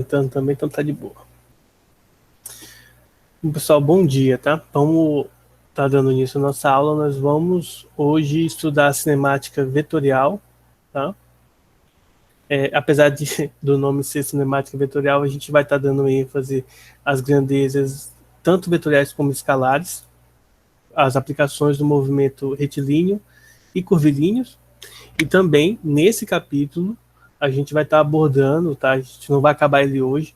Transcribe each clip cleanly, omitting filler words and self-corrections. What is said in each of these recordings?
apresentando também, então tá de boa. Pessoal, bom dia, tá? Vamos dando início à nossa aula. Nós vamos hoje estudar a cinemática vetorial, tá? Apesar do nome ser cinemática vetorial, a gente vai estar dando ênfase às grandezas tanto vetoriais como escalares, as aplicações do movimento retilíneo e curvilíneos, e também nesse capítulo a gente vai estar abordando, tá? A gente não vai acabar ele hoje,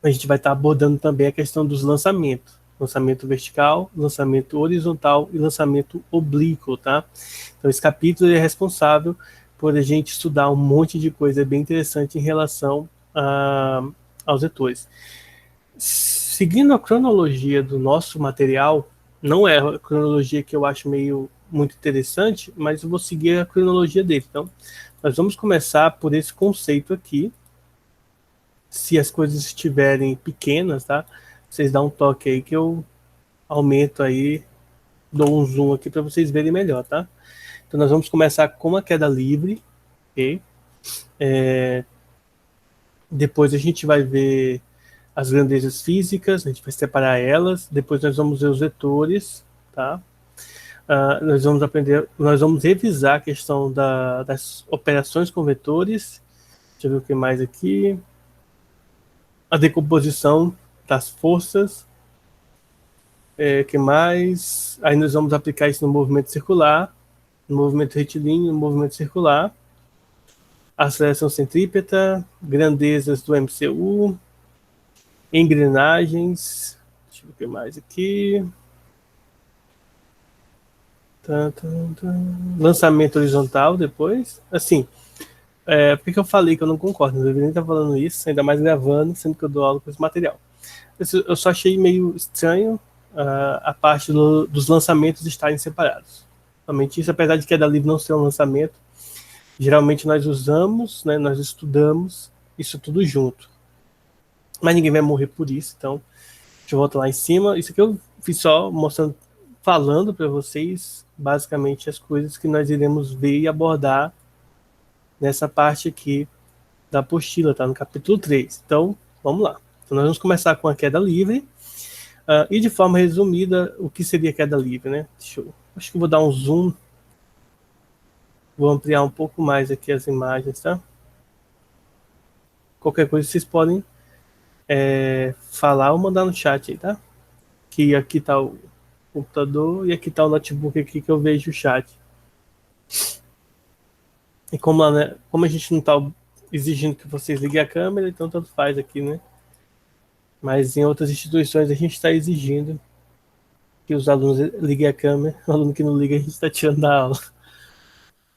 a gente vai estar abordando também a questão dos lançamentos. Lançamento vertical, lançamento horizontal e lançamento oblíquo, tá? Então esse capítulo é responsável por a gente estudar um monte de coisa bem interessante em relação aos vetores. Seguindo a cronologia do nosso material, não é a cronologia que eu acho muito interessante, mas eu vou seguir a cronologia dele. Então, nós vamos começar por esse conceito aqui. Se as coisas estiverem pequenas, tá? Vocês dão um toque aí que eu aumento aí, dou um zoom aqui para vocês verem melhor, tá? Então nós vamos começar com a queda livre, ok? Depois a gente vai ver as grandezas físicas, a gente vai separar elas. Depois nós vamos ver os vetores, tá? Nós vamos revisar a questão das operações com vetores. Deixa eu ver o que mais aqui. A decomposição das forças. Que mais? Aí nós vamos aplicar isso no movimento circular, no movimento retilíneo, no movimento circular. Aceleração centrípeta, grandezas do MCU, engrenagens. Deixa eu ver o que mais aqui. Lançamento horizontal depois. Assim, por que eu falei que eu não concordo? Eu deveria nem estar falando isso, ainda mais gravando, sendo que eu dou aula com esse material. Eu só achei meio estranho a parte dos lançamentos estarem separados. Somente isso, apesar de queda livre não ser um lançamento, geralmente nós usamos, né, nós estudamos isso tudo junto. Mas ninguém vai morrer por isso, então deixa eu voltar lá em cima. Isso aqui eu fiz só mostrando, falando para vocês basicamente as coisas que nós iremos ver e abordar nessa parte aqui da apostila, tá? No capítulo 3. Então, vamos lá. Então, nós vamos começar com a queda livre. E de forma resumida, o que seria queda livre, né? Acho que eu vou dar um zoom. Vou ampliar um pouco mais aqui as imagens, tá? Qualquer coisa vocês podem falar ou mandar no chat aí, tá? Que aqui tá o computador e aqui tá o notebook aqui que eu vejo o chat. E como a gente não tá exigindo que vocês liguem a câmera, então tanto faz aqui, né? Mas em outras instituições a gente está exigindo que os alunos liguem a câmera. O aluno que não liga, a gente está tirando da aula.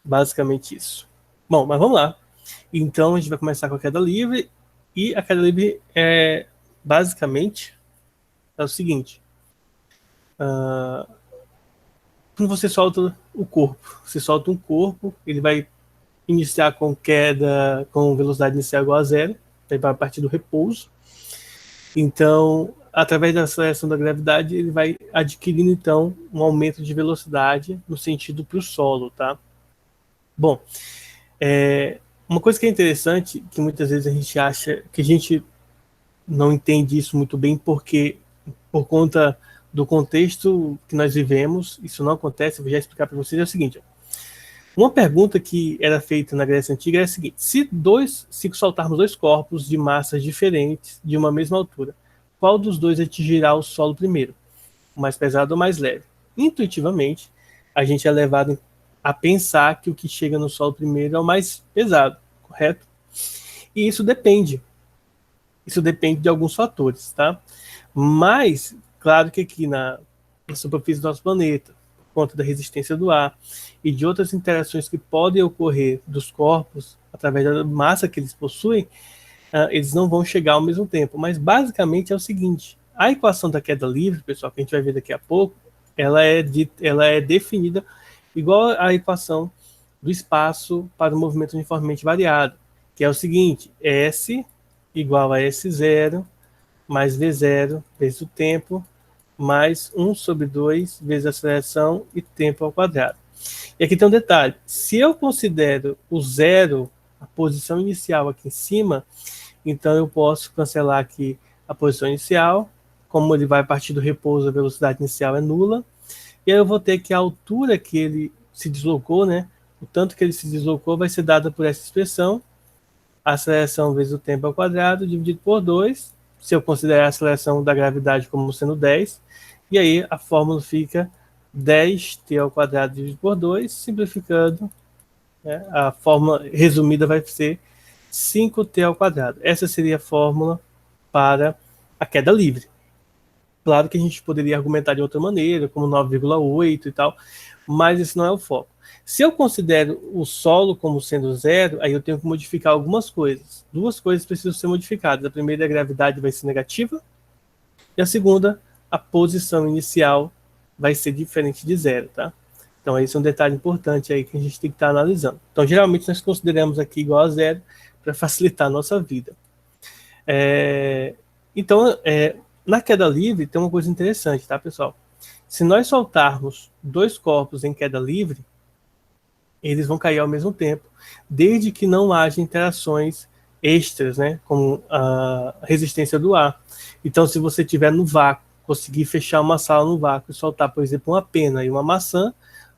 Basicamente isso. Bom, mas vamos lá. Então a gente vai começar com a queda livre. E a queda livre basicamente é o seguinte. Quando você solta o corpo, você solta um corpo, ele vai iniciar com queda, com velocidade inicial igual a zero, vai partir do repouso. Então, através da aceleração da gravidade, ele vai adquirindo, então, um aumento de velocidade no sentido para o solo, tá? Bom, uma coisa que é interessante, que muitas vezes a gente acha que a gente não entende isso muito bem, porque por conta do contexto que nós vivemos, isso não acontece. Eu vou já explicar para vocês, é o seguinte. Uma pergunta que era feita na Grécia Antiga é a seguinte: se soltarmos dois corpos de massas diferentes de uma mesma altura, qual dos dois atingirá o solo primeiro? O mais pesado ou o mais leve? Intuitivamente, a gente é levado a pensar que o que chega no solo primeiro é o mais pesado, correto? E isso depende. Isso depende de alguns fatores, tá? Mas, claro que aqui na superfície do nosso planeta, por conta da resistência do ar e de outras interações que podem ocorrer dos corpos através da massa que eles possuem, eles não vão chegar ao mesmo tempo. Mas basicamente é o seguinte: a equação da queda livre, pessoal, que a gente vai ver daqui a pouco, ela é definida igual à equação do espaço para o movimento uniformemente variado, que é o seguinte: S igual a S0 mais V0 vezes o tempo, mais 1 sobre 2 vezes a aceleração e tempo ao quadrado. E aqui tem um detalhe: se eu considero o zero, a posição inicial aqui em cima, Então eu posso cancelar aqui a posição inicial, como ele vai partir do repouso, a velocidade inicial é nula, e aí eu vou ter que a altura que ele se deslocou, né, o tanto que ele se deslocou vai ser dada por essa expressão, a aceleração vezes o tempo ao quadrado, dividido por 2, se eu considerar a aceleração da gravidade como sendo 10, e aí a fórmula fica 10t ao quadrado dividido por 2, simplificando, né, a fórmula resumida vai ser 5t ao quadrado. Essa seria a fórmula para a queda livre. Claro que a gente poderia argumentar de outra maneira, como 9,8 e tal, mas esse não é o foco. Se eu considero o solo como sendo zero, aí eu tenho que modificar algumas coisas. Duas coisas precisam ser modificadas. A primeira, a gravidade vai ser negativa, e a segunda, a posição inicial vai ser diferente de zero, tá? Então, esse é um detalhe importante aí que a gente tem que estar analisando. Então, geralmente, nós consideramos aqui igual a zero para facilitar a nossa vida. Então, na queda livre, tem uma coisa interessante, tá, pessoal? Se nós soltarmos dois corpos em queda livre, eles vão cair ao mesmo tempo, desde que não haja interações extras, né, como a resistência do ar. Então, se você estiver no vácuo, conseguir fechar uma sala no vácuo e soltar, por exemplo, uma pena e uma maçã,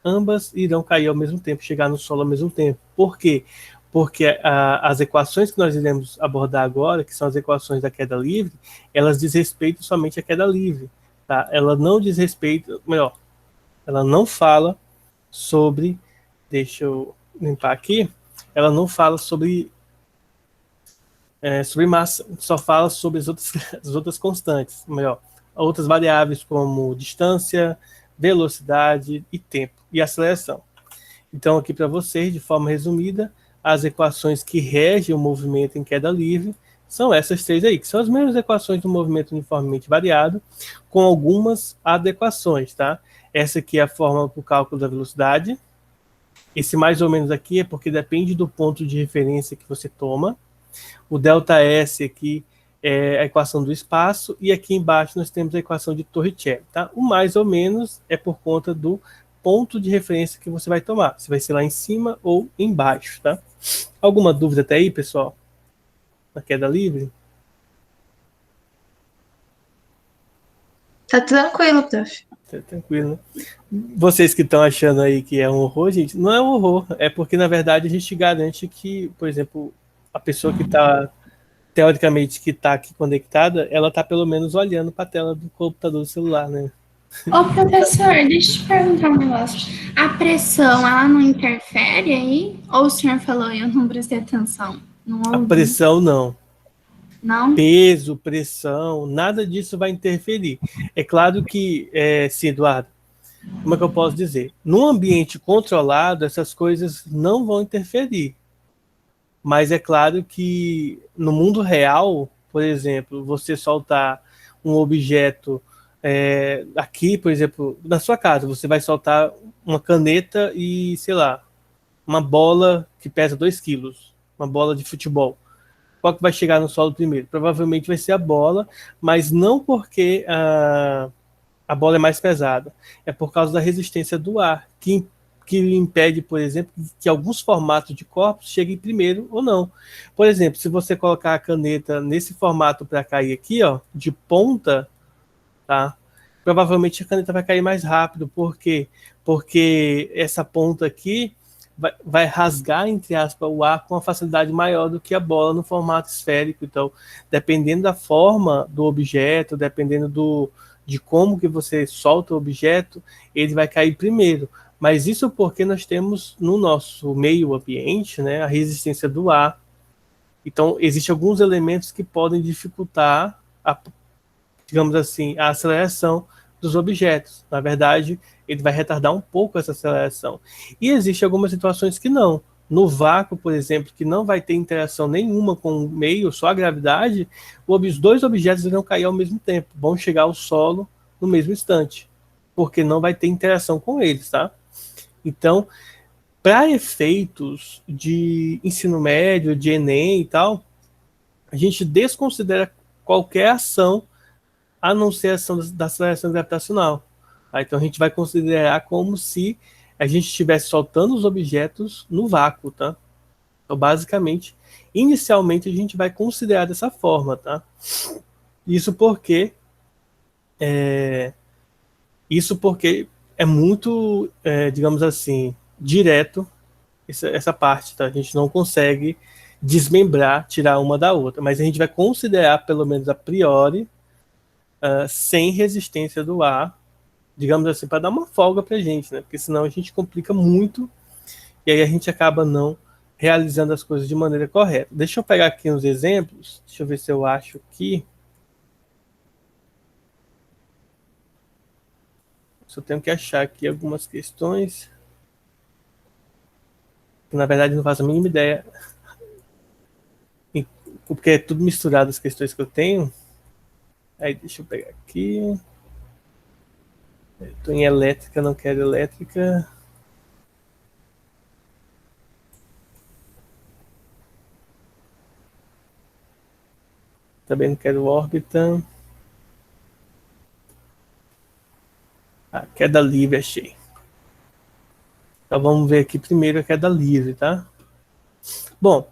ambas irão cair ao mesmo tempo, chegar no solo ao mesmo tempo. Por quê? Porque as equações que nós iremos abordar agora, que são as equações da queda livre, elas diz respeito somente à queda livre. Tá? Ela não diz respeito, melhor, ela não fala sobre, deixa eu limpar aqui, ela não fala sobre massa, só fala sobre as outras constantes, melhor, outras variáveis como distância, velocidade e tempo, e aceleração. Então, aqui para vocês, de forma resumida, as equações que regem o movimento em queda livre são essas três aí, que são as mesmas equações do movimento uniformemente variado, com algumas adequações, tá? Essa aqui é a fórmula para o cálculo da velocidade. Esse mais ou menos aqui é porque depende do ponto de referência que você toma. O ΔS aqui é a equação do espaço, e aqui embaixo nós temos a equação de Torricelli, tá? O mais ou menos é por conta do ponto de referência que você vai tomar. Se vai ser lá em cima ou embaixo, tá? Alguma dúvida até aí, pessoal? Na queda livre? Tá tranquilo, prof. Tá tranquilo, né? Vocês que estão achando aí que é um horror, gente, não é um horror. É porque, na verdade, a gente garante que, por exemplo, a pessoa que está, teoricamente, que está aqui conectada, ela está pelo menos olhando para a tela do computador do celular, né? Ô, professor, deixa eu te perguntar um negócio. A pressão, ela não interfere aí? Ou o senhor falou e eu não prestei atenção? Não A ouvi. pressão, não. Não? Peso, pressão, nada disso vai interferir. É claro que, sim, Eduardo, como é que eu posso dizer? Num ambiente controlado, essas coisas não vão interferir. Mas é claro que no mundo real, por exemplo, você soltar um objeto aqui, por exemplo, na sua casa, você vai soltar uma caneta e, sei lá, uma bola que pesa 2 quilos, uma bola de futebol. Qual que vai chegar no solo primeiro? Provavelmente vai ser a bola, mas não porque a bola é mais pesada. É por causa da resistência do ar, que impede, por exemplo, que alguns formatos de corpos cheguem primeiro ou não. Por exemplo, se você colocar a caneta nesse formato para cair aqui, ó, de ponta, tá? Provavelmente a caneta vai cair mais rápido. Por quê? Porque essa ponta aqui vai rasgar, entre aspas, o ar com uma facilidade maior do que a bola no formato esférico. Então, dependendo da forma do objeto, dependendo de como que você solta o objeto, ele vai cair primeiro. Mas isso porque nós temos no nosso meio ambiente, né, a resistência do ar. Então, existem alguns elementos que podem dificultar, digamos assim, a aceleração dos objetos. Na verdade, ele vai retardar um pouco essa aceleração. E existem algumas situações que não. No vácuo, por exemplo, que não vai ter interação nenhuma com o meio, só a gravidade, os dois objetos irão cair ao mesmo tempo, vão chegar ao solo no mesmo instante, porque não vai ter interação com eles, tá? Então, para efeitos de ensino médio, de Enem e tal, a gente desconsidera qualquer ação a não ser a ação da aceleração gravitacional. Tá? Então a gente vai considerar como se a gente estivesse soltando os objetos no vácuo, tá? Então, basicamente, inicialmente a gente vai considerar dessa forma, tá? Isso porque é muito, digamos assim, direto essa parte, tá? A gente não consegue desmembrar, tirar uma da outra, mas a gente vai considerar, pelo menos a priori, sem resistência do ar, digamos assim, para dar uma folga para a gente, né? Porque senão a gente complica muito e aí a gente acaba não realizando as coisas de maneira correta. Deixa eu pegar aqui uns exemplos, deixa eu ver se eu acho aqui. Só tenho que achar aqui algumas questões. Na verdade, não faço a mínima ideia, porque é tudo misturado as questões que eu tenho. Aí deixa eu pegar aqui. Estou em elétrica, não quero elétrica. Também não quero órbita. Queda livre, achei. Então vamos ver aqui primeiro a queda livre, tá? Bom,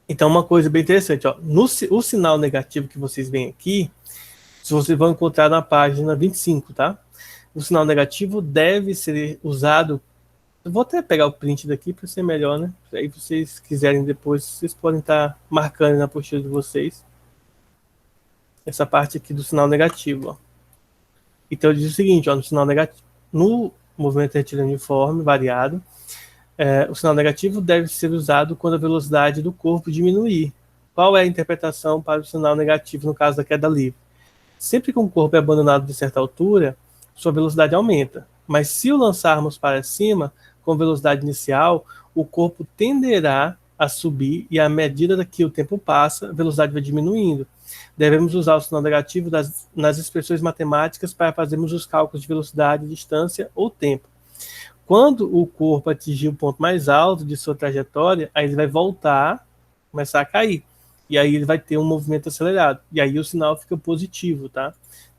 então uma coisa bem interessante, ó, o sinal negativo que vocês veem aqui, se vocês vão encontrar na página 25, tá? O sinal negativo deve ser usado. Eu vou até pegar o print daqui para ser melhor, né? Aí vocês quiserem depois, vocês podem estar marcando na apostila de vocês essa parte aqui do sinal negativo, ó. Então diz o seguinte, ó, no sinal negativo, no movimento retilíneo uniforme variado, o sinal negativo deve ser usado quando a velocidade do corpo diminuir. Qual é a interpretação para o sinal negativo no caso da queda livre? Sempre que um corpo é abandonado de certa altura, sua velocidade aumenta. Mas se o lançarmos para cima, com velocidade inicial, o corpo tenderá a subir e à medida que o tempo passa, a velocidade vai diminuindo. Devemos usar o sinal negativo nas expressões matemáticas para fazermos os cálculos de velocidade, distância ou tempo. Quando o corpo atingir o ponto mais alto de sua trajetória, aí ele vai voltar, começar a cair. E aí ele vai ter um movimento acelerado. E aí o sinal fica positivo, tá?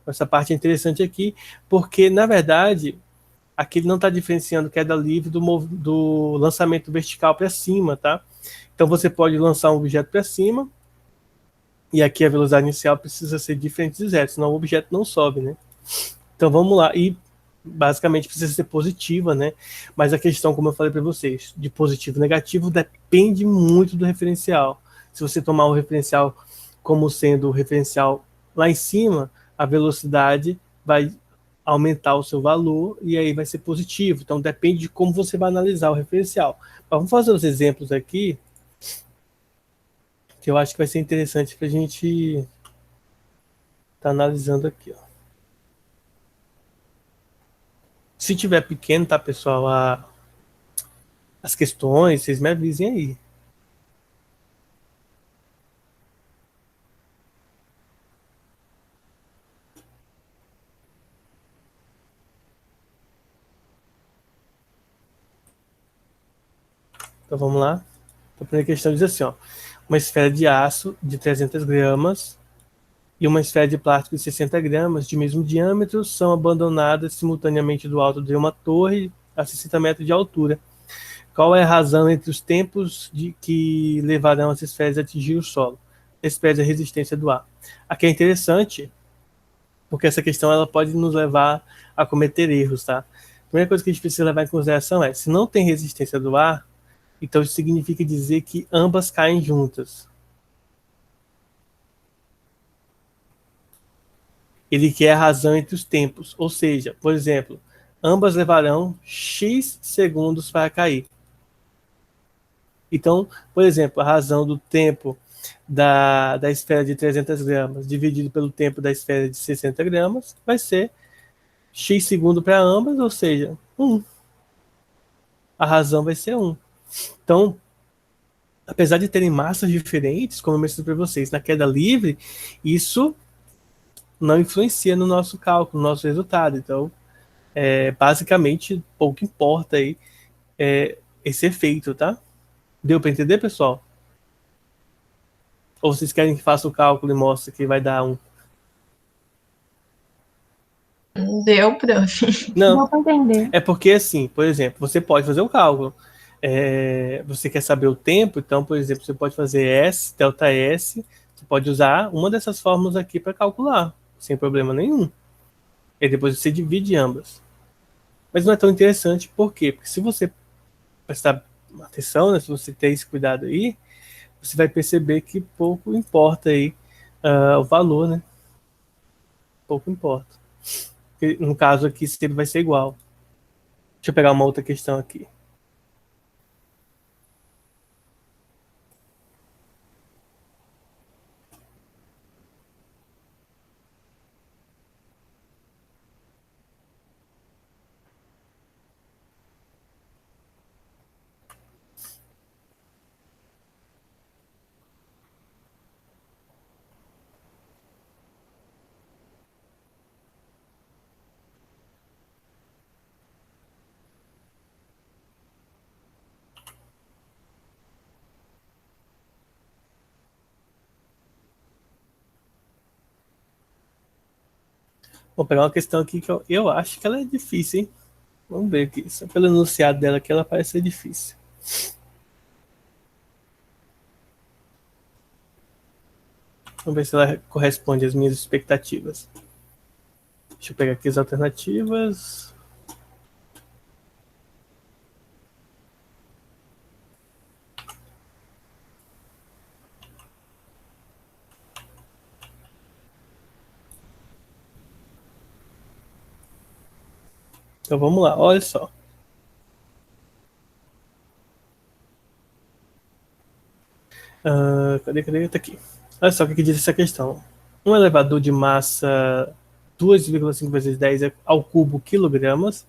Essa parte é interessante aqui, porque, na verdade, aqui ele não está diferenciando queda livre do lançamento vertical para cima, tá? Então você pode lançar um objeto para cima, e aqui a velocidade inicial precisa ser diferente de zero, senão o objeto não sobe, né? Então vamos lá. E basicamente precisa ser positiva, né? Mas a questão, como eu falei para vocês, de positivo e negativo depende muito do referencial. Se você tomar o referencial como sendo o referencial lá em cima, a velocidade vai aumentar o seu valor e aí vai ser positivo. Então depende de como você vai analisar o referencial. Mas vamos fazer os exemplos aqui, que eu acho que vai ser interessante para a gente estar analisando aqui, ó. Se tiver pequeno, tá, pessoal, as questões, vocês me avisem aí. Então vamos lá. A primeira questão diz assim, ó, uma esfera de aço de 300 gramas e uma esfera de plástico de 60 gramas de mesmo diâmetro são abandonadas simultaneamente do alto de uma torre a 60 metros de altura. Qual é a razão entre os tempos que levarão as esferas a atingir o solo? Espécie a resistência do ar. Aqui é interessante, porque essa questão ela pode nos levar a cometer erros, tá? A primeira coisa que a gente precisa levar em consideração é, se não tem resistência do ar, então isso significa dizer que ambas caem juntas. Ele quer a razão entre os tempos, ou seja, por exemplo, ambas levarão X segundos para cair. Então, por exemplo, a razão do tempo da esfera de 300 gramas dividido pelo tempo da esfera de 60 gramas vai ser X segundo para ambas, ou seja, 1. A razão vai ser 1. Então, apesar de terem massas diferentes, como eu mencionei para vocês, na queda livre, isso não influencia no nosso cálculo, no nosso resultado. Então, basicamente, pouco importa aí esse efeito, tá? Deu para entender, pessoal? Ou vocês querem que faça o cálculo e mostre que vai dar 1? Deu, prof. Não, Deu para entender. é porque assim, por exemplo, você pode fazer o cálculo, você quer saber o tempo, então, por exemplo, você pode fazer S, delta S, você pode usar uma dessas fórmulas aqui para calcular, sem problema nenhum. E depois você divide ambas. Mas não é tão interessante, por quê? Porque se você prestar atenção, né, se você ter esse cuidado aí, você vai perceber que pouco importa aí o valor, né? Pouco importa. Porque, no caso aqui, se ele vai ser igual. Deixa eu pegar uma outra questão aqui. Vou pegar uma questão aqui que eu acho que ela é difícil, hein? Vamos ver aqui. Só pelo enunciado dela aqui, ela parece ser difícil. Vamos ver se ela corresponde às minhas expectativas. Deixa eu pegar aqui as alternativas. Então vamos lá, olha só. Cadê? Tá aqui. Olha só o que diz essa questão. Um elevador de massa 2,5 vezes 10 ao cubo quilogramas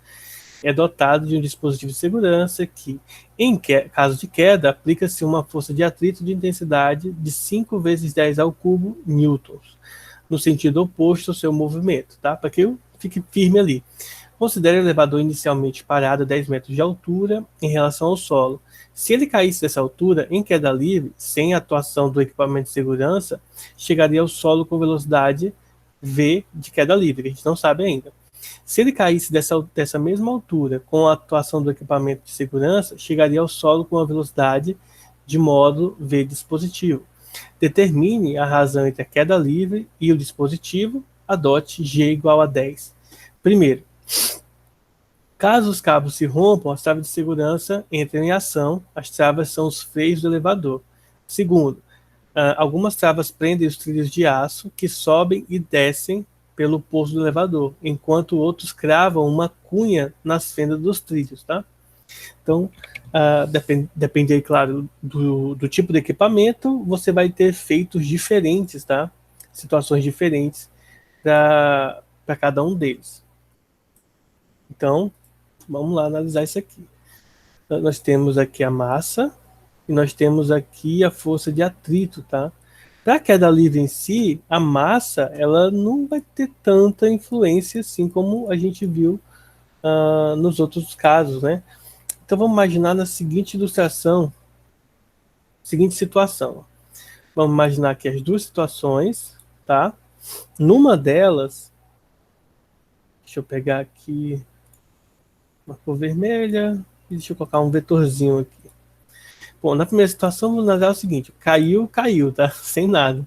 é dotado de um dispositivo de segurança que, em caso de queda, aplica-se uma força de atrito de intensidade de 5 vezes 10 ao cubo newtons, no sentido oposto ao seu movimento, tá? Para que eu fique firme ali. Considere o elevador inicialmente parado a 10 metros de altura em relação ao solo. Se ele caísse dessa altura, em queda livre, sem a atuação do equipamento de segurança, chegaria ao solo com velocidade v de queda livre, que a gente não sabe ainda. Se ele caísse dessa mesma altura, com a atuação do equipamento de segurança, chegaria ao solo com a velocidade de modo v dispositivo. Determine a razão entre a queda livre e o dispositivo, adote g igual a 10. Primeiro, caso os cabos se rompam, as travas de segurança entram em ação. As travas são os freios do elevador. Segundo, algumas travas prendem os trilhos de aço que sobem e descem pelo poço do elevador, enquanto outros cravam uma cunha nas fendas dos trilhos, tá? Então, depende aí, claro, do tipo de equipamento, você vai ter efeitos diferentes, tá? Situações diferentes para cada um deles. Então, vamos lá analisar isso aqui. Nós temos aqui a massa e nós temos aqui a força de atrito, tá? Para a queda livre em si, a massa ela não vai ter tanta influência assim como a gente viu nos outros casos, né? Então vamos imaginar na seguinte ilustração, seguinte situação. Vamos imaginar aqui as duas situações, tá? Numa delas, deixa eu pegar aqui uma cor vermelha e deixa eu colocar um vetorzinho aqui. Bom, na primeira situação, vamos analisar o seguinte: caiu, tá? Sem nada.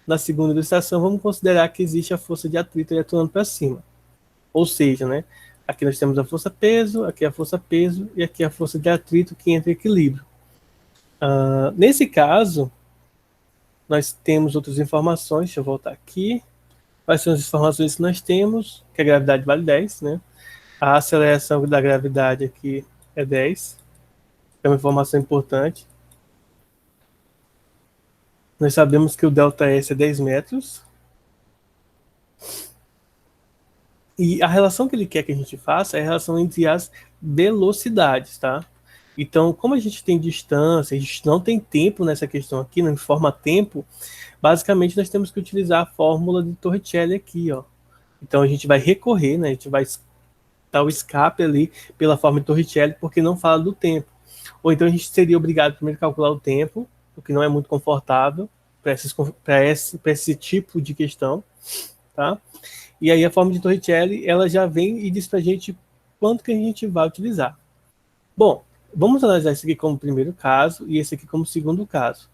Na segunda ilustração, vamos considerar que existe a força de atrito atuando para cima. Ou seja, né? Aqui nós temos a força-peso, aqui a força-peso e aqui a força de atrito que entra em equilíbrio. Nesse caso, nós temos outras informações. Deixa eu voltar aqui. Quais são as informações que nós temos? Que a gravidade vale 10, né? A aceleração da gravidade aqui é 10. É uma informação importante. Nós sabemos que o ΔS é 10 metros. E a relação que ele quer que a gente faça é a relação entre as velocidades, tá? Então, como a gente tem distância, a gente não tem tempo nessa questão aqui, não informa tempo, basicamente nós temos que utilizar a fórmula de Torricelli aqui, ó. Então a gente vai recorrer, né? A gente vai dar o escape ali pela fórmula de Torricelli, porque não fala do tempo. Ou então a gente seria obrigado primeiro a calcular o tempo, o que não é muito confortável para esse tipo de questão, tá? E aí a fórmula de Torricelli, ela já vem e diz para a gente quanto que a gente vai utilizar. Bom, vamos analisar esse aqui como primeiro caso e esse aqui como segundo caso.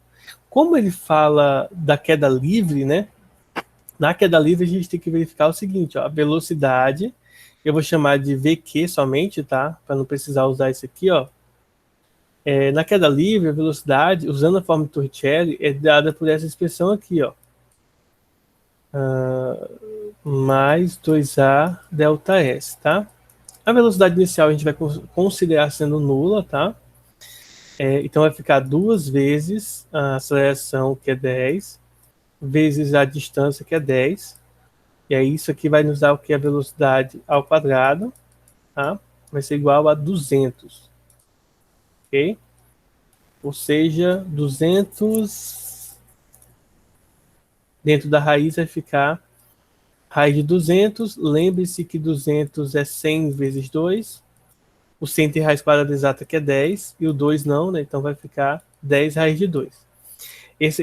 Como ele fala da queda livre, né? Na queda livre a gente tem que verificar o seguinte, ó, a velocidade, eu vou chamar de VQ somente, tá? Para não precisar usar isso aqui, ó. Na queda livre, a velocidade, usando a forma de Torricelli, é dada por essa expressão aqui, ó. Mais 2A delta S, tá? A velocidade inicial a gente vai considerar sendo nula, tá? Então vai ficar 2 vezes a aceleração, que é 10, vezes a distância, que é 10. E aí isso aqui vai nos dar o que? A velocidade ao quadrado, tá? Vai ser igual a 200, ok? Ou seja, 200 dentro da raiz vai ficar raiz de 200. Lembre-se que 200 é 100 vezes 2. O 100 tem raiz quadrada exata, que é 10, e o 2 não, né? Então vai ficar 10 raiz de 2.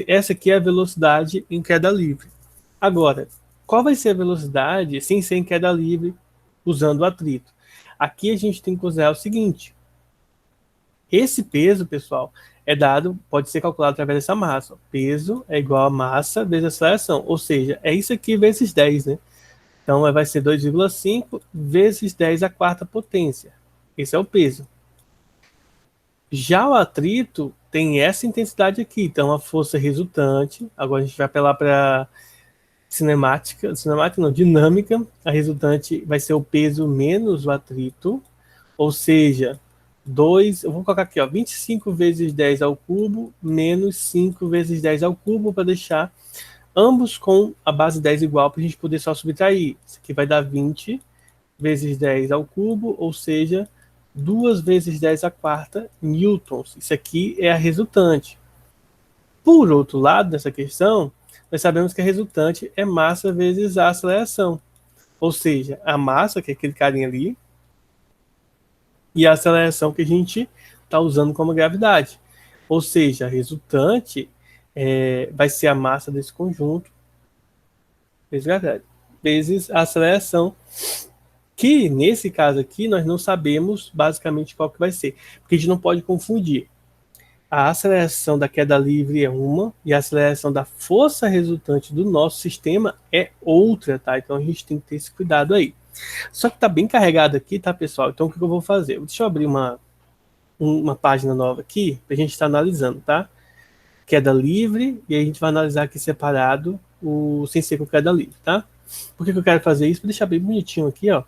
Essa aqui é a velocidade em queda livre. Agora, qual vai ser a velocidade sem ser em queda livre usando o atrito? Aqui a gente tem que considerar o seguinte: esse peso, pessoal, pode ser calculado através dessa massa. Peso é igual a massa vezes a aceleração, ou seja, é isso aqui vezes 10, né? Então vai ser 2,5 vezes 10 à quarta potência. Esse é o peso. Já o atrito tem essa intensidade aqui, então a força resultante, agora a gente vai apelar para cinemática não, dinâmica, a resultante vai ser o peso menos o atrito, ou seja, eu vou colocar aqui, ó, 25 vezes 10 ao cubo menos 5 vezes 10 ao cubo, para deixar ambos com a base 10 igual, para a gente poder só subtrair. Isso aqui vai dar 20 vezes 10 ao cubo, ou seja, 2 vezes 10 à quarta newtons. Isso aqui é a resultante. Por outro lado, nessa questão, nós sabemos que a resultante é massa vezes a aceleração. Ou seja, a massa, que é aquele carinha ali, e a aceleração que a gente está usando como gravidade. Ou seja, a resultante vai ser a massa desse conjunto vezes gravidade, vezes a aceleração, que nesse caso aqui nós não sabemos basicamente qual que vai ser, porque a gente não pode confundir. A aceleração da queda livre é uma e a aceleração da força resultante do nosso sistema é outra, tá? Então a gente tem que ter esse cuidado aí. Só que tá bem carregado aqui, tá, pessoal? Então o que eu vou fazer? Deixa eu abrir uma página nova aqui para a gente estar analisando, tá? Queda livre, e aí a gente vai analisar aqui separado o sem ser com queda livre, tá? Por que eu quero fazer isso? Para deixar bem bonitinho aqui, ó,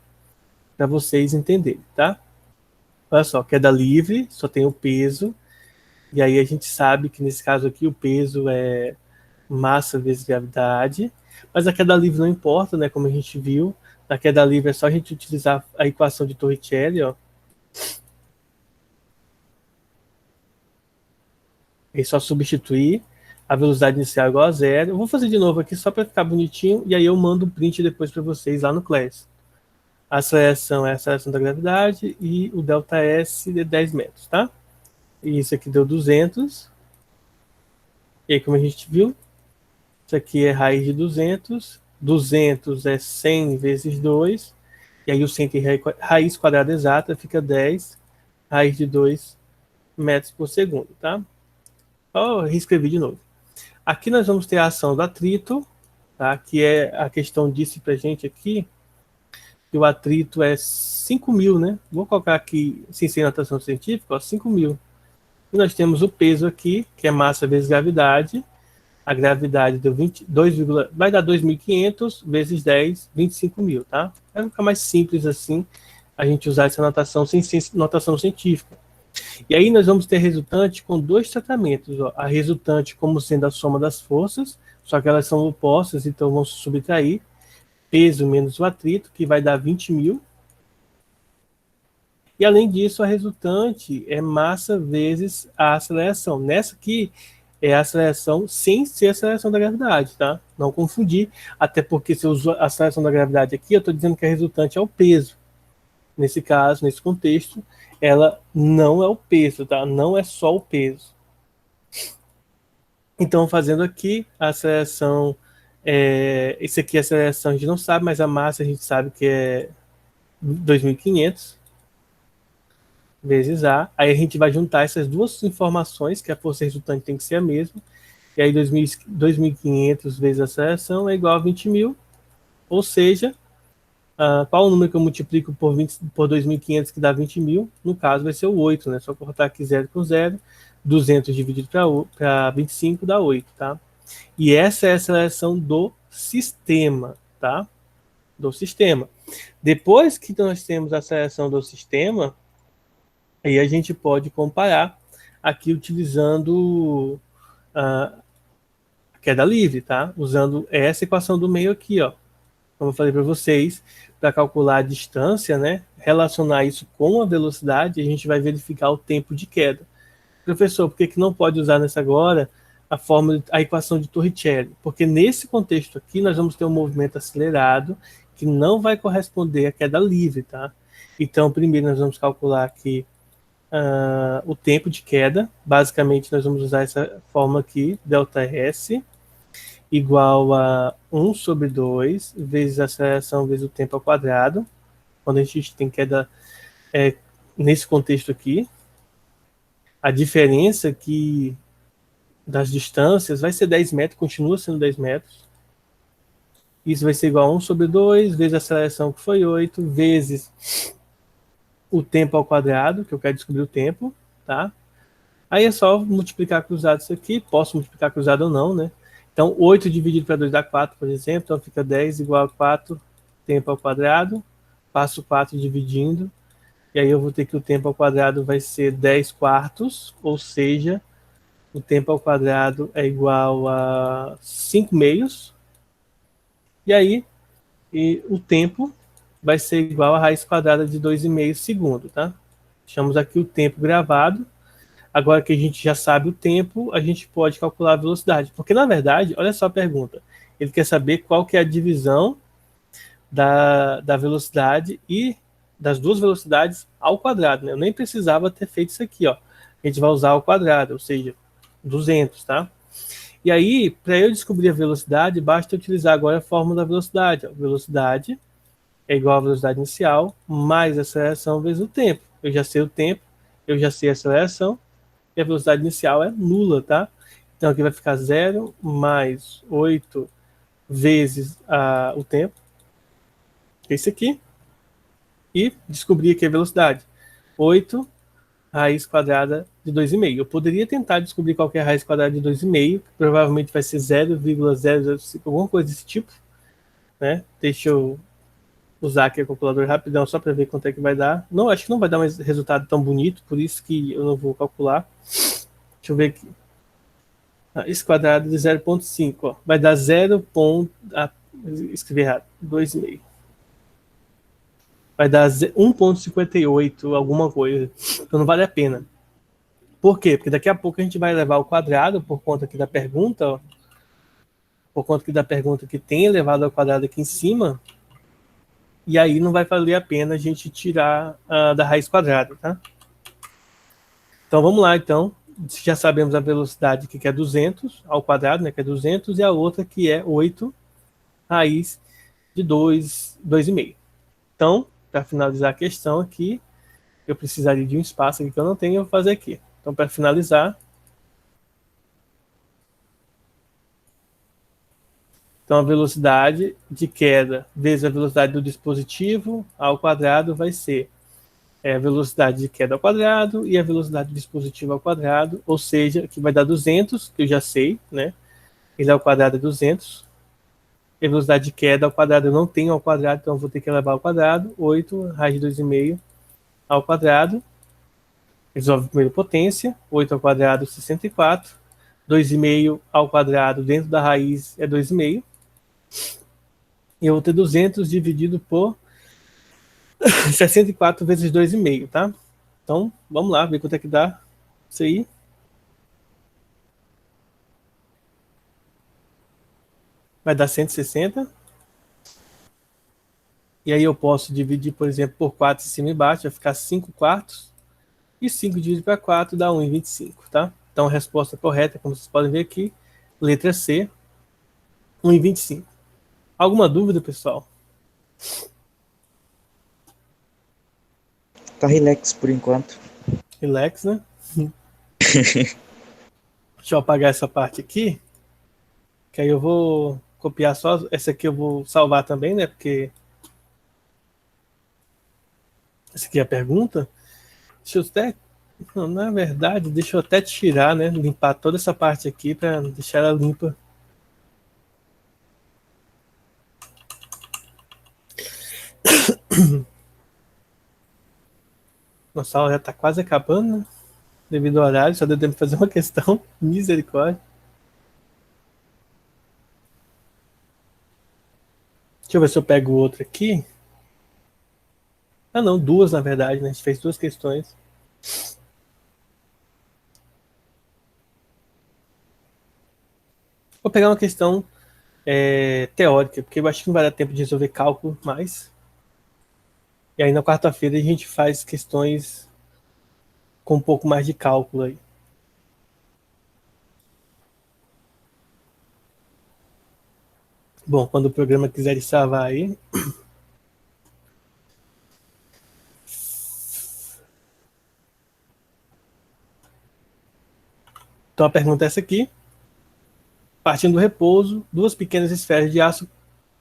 para vocês entenderem, tá? Olha só, queda livre, só tem o peso, e aí a gente sabe que nesse caso aqui o peso é massa vezes gravidade, mas a queda livre não importa, né? Como a gente viu, na queda livre é só a gente utilizar a equação de Torricelli, ó. É só substituir a velocidade inicial igual a zero. Eu vou fazer de novo aqui só para ficar bonitinho, e aí eu mando um print depois para vocês lá no Class. A aceleração é a aceleração da gravidade e o delta S de 10 metros, tá? E isso aqui deu 200. E aí, como a gente viu, isso aqui é raiz de 200. 200 é 100 vezes 2. E aí o 100 tem raiz quadrada exata, fica 10 raiz de 2 metros por segundo, tá? Ó, reescrevi de novo. Aqui nós vamos ter a ação do atrito, tá? Que é a questão disse pra gente aqui, que o atrito é 5.000, né? Vou colocar aqui, sem ser notação científica, ó, 5.000. E nós temos o peso aqui, que é massa vezes gravidade. A gravidade deu 22, vai dar 2.500 vezes 10, 25.000, tá? Vai ficar mais simples assim, a gente usar essa notação sem notação científica. E aí nós vamos ter resultante com dois tratamentos, ó. A resultante como sendo a soma das forças, só que elas são opostas, então vão se subtrair. Peso menos o atrito, que vai dar 20.000. E além disso, a resultante é massa vezes a aceleração. Nessa aqui é a aceleração sem ser a aceleração da gravidade, tá? Não confundir, até porque se eu uso a aceleração da gravidade aqui, eu estou dizendo que a resultante é o peso. Nesse caso, nesse contexto, ela não é o peso, tá? Não é só o peso. Então, fazendo aqui a aceleração, esse aqui é a aceleração, a gente não sabe, mas a massa a gente sabe que é 2.500 vezes A. Aí a gente vai juntar essas duas informações, que a força resultante tem que ser a mesma. E aí 2.500 vezes a aceleração é igual a 20.000. Ou seja, qual o número que eu multiplico por 2.500 que dá 20.000? No caso vai ser o 8, né? Só cortar aqui 0 com 0. 200 dividido para 25 dá 8, tá? E essa é a aceleração do sistema, tá? Do sistema. Depois que nós temos a aceleração do sistema, aí a gente pode comparar aqui utilizando a queda livre, tá? Usando essa equação do meio aqui, ó. Como eu falei para vocês, para calcular a distância, né? Relacionar isso com a velocidade, a gente vai verificar o tempo de queda. Professor, por que não pode usar nessa agora a equação de Torricelli? Porque nesse contexto aqui nós vamos ter um movimento acelerado que não vai corresponder à queda livre, tá? Então, primeiro nós vamos calcular aqui o tempo de queda. Basicamente, nós vamos usar essa fórmula aqui, ΔS, igual a 1 sobre 2, vezes a aceleração vezes o tempo ao quadrado. Quando a gente tem queda nesse contexto aqui, a diferença que das distâncias vai ser 10 metros, continua sendo 10 metros. Isso vai ser igual a 1 sobre 2, vezes a aceleração que foi 8, vezes o tempo ao quadrado, que eu quero descobrir o tempo, tá? Aí é só multiplicar cruzado isso aqui, posso multiplicar cruzado ou não, né? Então, 8 dividido para 2 dá 4, por exemplo, então fica 10 igual a 4 tempo ao quadrado, passo 4 dividindo, e aí eu vou ter que o tempo ao quadrado vai ser 10 quartos, ou seja, o tempo ao quadrado é igual a 5 meios, e aí o tempo vai ser igual a raiz quadrada de 2,5 segundo, tá? Chamamos aqui o tempo gravado. Agora que a gente já sabe o tempo, a gente pode calcular a velocidade. Porque, na verdade, olha só a pergunta. Ele quer saber qual que é a divisão da velocidade e das duas velocidades ao quadrado, né? Eu nem precisava ter feito isso aqui, ó. A gente vai usar ao quadrado, ou seja, 200, tá? E aí, para eu descobrir a velocidade, basta utilizar agora a fórmula da velocidade. Ó. Velocidade é igual à velocidade inicial mais a aceleração vezes o tempo. Eu já sei o tempo, eu já sei a aceleração, e a velocidade inicial é nula, tá? Então aqui vai ficar 0 mais 8 vezes o tempo, que é isso aqui, e descobrir aqui a velocidade. 8 raiz quadrada de 2,5. Eu poderia tentar descobrir qual é a raiz quadrada de 2,5, que provavelmente vai ser 0,005, alguma coisa desse tipo, né? Deixa eu usar aqui a calculadora rapidão só para ver quanto é que vai dar. Não, acho que não vai dar mais resultado tão bonito, por isso que eu não vou calcular. Deixa eu ver aqui. Esse quadrado de 0,5, vai dar 0. Escrevi errado, 2,5. Vai dar 1,58, alguma coisa. Então não vale a pena. Por quê? Porque daqui a pouco a gente vai levar ao quadrado, por conta aqui da pergunta, ó, por conta aqui da pergunta que tem elevado ao quadrado aqui em cima, e aí não vai valer a pena a gente tirar da raiz quadrada, tá? Então vamos lá, então. Já sabemos a velocidade que é 200 ao quadrado, né, que é 200, e a outra que é 8 raiz de 2,5. Então, para finalizar a questão aqui, eu precisaria de um espaço aqui que eu não tenho, eu vou fazer aqui. Então, para finalizar, então a velocidade de queda vezes a velocidade do dispositivo ao quadrado vai ser a velocidade de queda ao quadrado e a velocidade do dispositivo ao quadrado, ou seja, que vai dar 200, que eu já sei, né? Ele ao quadrado é 200. E a velocidade de queda ao quadrado eu não tenho ao quadrado, então eu vou ter que elevar ao quadrado. 8 raiz de 2,5 ao quadrado. Resolve a primeira potência. 8 ao quadrado, 64. 2,5 ao quadrado dentro da raiz é 2,5. E eu vou ter 200 dividido por 64 vezes 2,5, tá? Então, vamos lá, ver quanto é que dá isso aí. Vai dar 160. E aí eu posso dividir, por exemplo, por 4 em cima e embaixo, vai ficar 5 quartos. E 5 dividido para 4 dá 1,25, tá? Então a resposta correta, como vocês podem ver aqui, letra C, 1,25. Alguma dúvida, pessoal? Tá relax por enquanto. Relax, né? Deixa eu apagar essa parte aqui, que aí eu vou copiar só. Essa aqui eu vou salvar também, né? Porque essa aqui é a pergunta. Deixa eu até. Não, na verdade, deixa eu até tirar, né? Limpar toda essa parte aqui para deixar ela limpa. Nossa aula já tá quase acabando, né? Devido ao horário, só deu tempo de fazer uma questão. Misericórdia. Deixa eu ver se eu pego o outro aqui. Ah, não, duas na verdade, né? A gente fez duas questões. Vou pegar uma questão teórica, porque eu acho que não vai dar tempo de resolver cálculo mais. E aí na quarta-feira a gente faz questões com um pouco mais de cálculo aí. Bom, quando o programa quiser salvar aí. Então a pergunta é essa aqui. Partindo do repouso, duas pequenas esferas de aço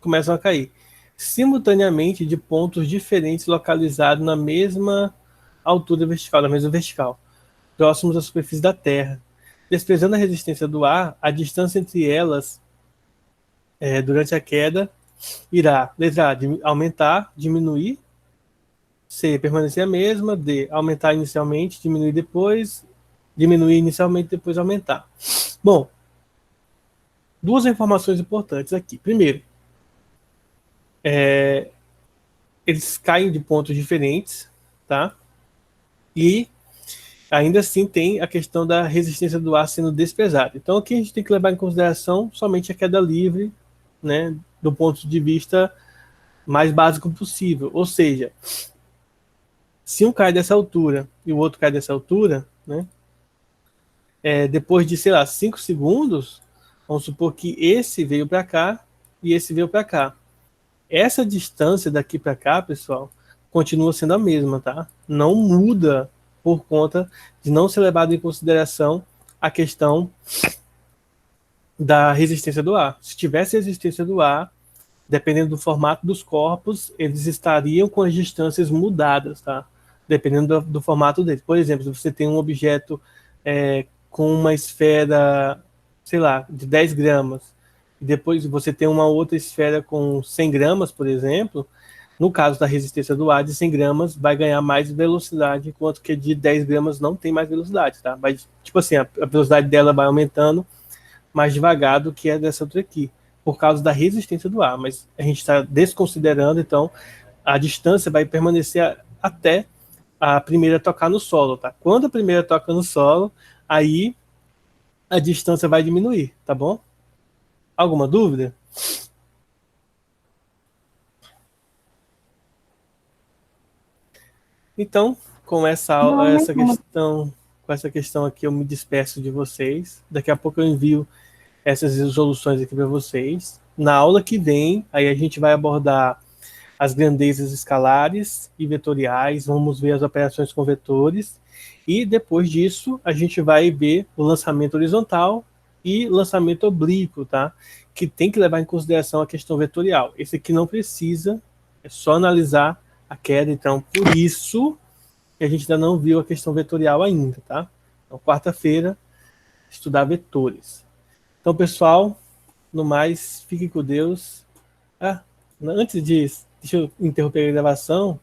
começam a cair, simultaneamente de pontos diferentes localizados na mesma altura vertical, na mesma vertical, próximos à superfície da Terra. Desprezando a resistência do ar, a distância entre elas durante a queda irá, letra A, aumentar, diminuir, C, permanecer a mesma, D, aumentar inicialmente, diminuir depois, diminuir inicialmente, depois aumentar. Bom, duas informações importantes aqui. Primeiro, eles caem de pontos diferentes, tá? E ainda assim tem a questão da resistência do ar sendo desprezada. Então aqui a gente tem que levar em consideração somente a queda livre, né, do ponto de vista mais básico possível. Ou seja, se um cai dessa altura e o outro cai dessa altura, né, depois de, sei lá, 5 segundos, vamos supor que esse veio para cá e esse veio para cá. Essa distância daqui para cá, pessoal, continua sendo a mesma, tá? Não muda por conta de não ser levado em consideração a questão da resistência do ar. Se tivesse resistência do ar, dependendo do formato dos corpos, eles estariam com as distâncias mudadas, tá? Dependendo do formato deles. Por exemplo, se você tem um objeto com uma esfera, sei lá, de 10 gramas, e depois você tem uma outra esfera com 100 gramas, por exemplo, no caso da resistência do ar, de 100 gramas vai ganhar mais velocidade, enquanto que de 10 gramas não tem mais velocidade, tá? Vai, tipo assim, a velocidade dela vai aumentando mais devagar do que a dessa outra aqui, por causa da resistência do ar, mas a gente está desconsiderando, então a distância vai permanecer até a primeira tocar no solo, tá? Quando a primeira toca no solo, aí a distância vai diminuir, tá bom? Alguma dúvida? Então, com essa questão aqui, eu me despeço de vocês. Daqui a pouco eu envio essas resoluções aqui para vocês. Na aula que vem, aí a gente vai abordar as grandezas escalares e vetoriais, vamos ver as operações com vetores, e depois disso a gente vai ver o lançamento horizontal e lançamento oblíquo, tá? Que tem que levar em consideração a questão vetorial. Esse aqui não precisa, é só analisar a queda, então por isso que a gente ainda não viu a questão vetorial ainda, tá? Então quarta-feira, estudar vetores. Então, pessoal, no mais, fique com Deus. Antes disso, deixa eu interromper a gravação.